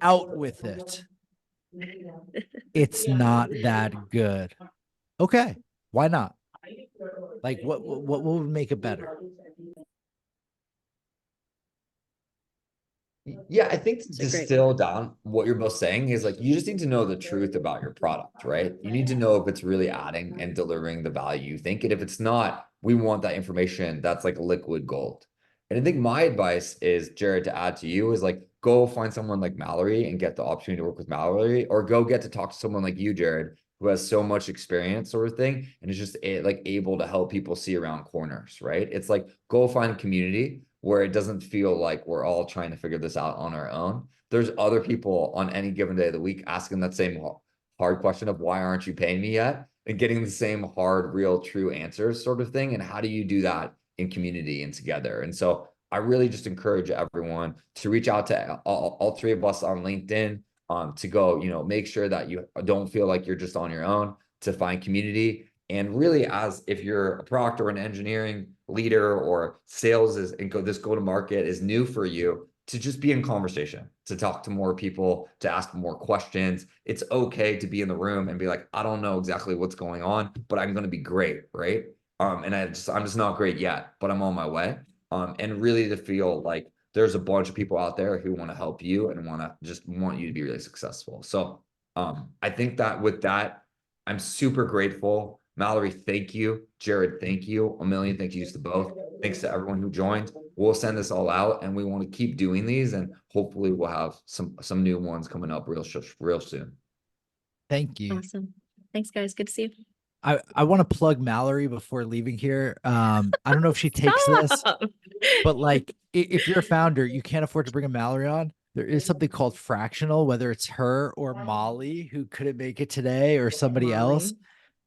out with it. It's not that good. Okay, why not? Like what would make it better? Yeah, I think to It's a great distill down what you're both saying is like you just need to know the truth about your product, right? You need to know if it's really adding and delivering the value you think. And if it's not, we want that information that's like liquid gold. And I think my advice is, Jared, to add to you is like go find someone like Mallory and get the opportunity to work with Mallory, or go get to talk to someone like you, Jared, who has so much experience sort of thing and is just like able to help people see around corners, right? It's like go find a community where it doesn't feel like we're all trying to figure this out on our own. There's other people on any given day of the week asking that same hard question of why aren't you paying me yet? And getting the same hard, real, true answers sort of thing. And how do you do that in community and together? And so I really just encourage everyone to reach out to all three of us on LinkedIn, to go, make sure that you don't feel like you're just on your own, to find community. And really, as if you're a product or an engineering leader or sales this go to market is new for you, to just be in conversation, to talk to more people, to ask more questions. It's okay to be in the room and be like, I don't know exactly what's going on, but I'm going to be great, right? And I'm just not great yet, but I'm on my way. And really to feel like there's a bunch of people out there who want to help you and want you to be really successful. So I think that with that, I'm super grateful. Mallory, thank you. Jared, thank you. A million thank yous to both. Thanks to everyone who joined. We'll send this all out, and we want to keep doing these, and hopefully we'll have some new ones coming up real soon. Thank you. Awesome. Thanks, guys. Good to see you. I want to plug Mallory before leaving here. I don't know if she takes this, Stop. but like if you're a founder, you can't afford to bring a Mallory on. There is something called fractional, whether it's her or Molly who couldn't make it today or somebody else.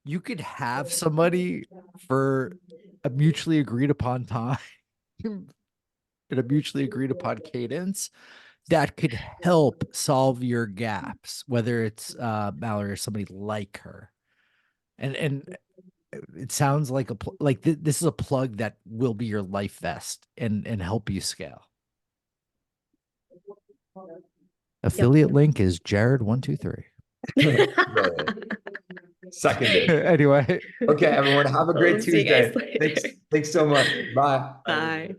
You could have somebody for a mutually agreed upon time and a mutually agreed upon cadence that could help solve your gaps, whether it's Mallory or somebody like her. And it sounds like this is a plug that will be your life vest and help you scale. Affiliate link is Jared123. Seconded. Anyway. Okay, everyone, have a great See you guys Tuesday. later. Thanks so much. Bye. Bye.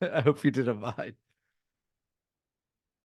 I hope you didn't mind.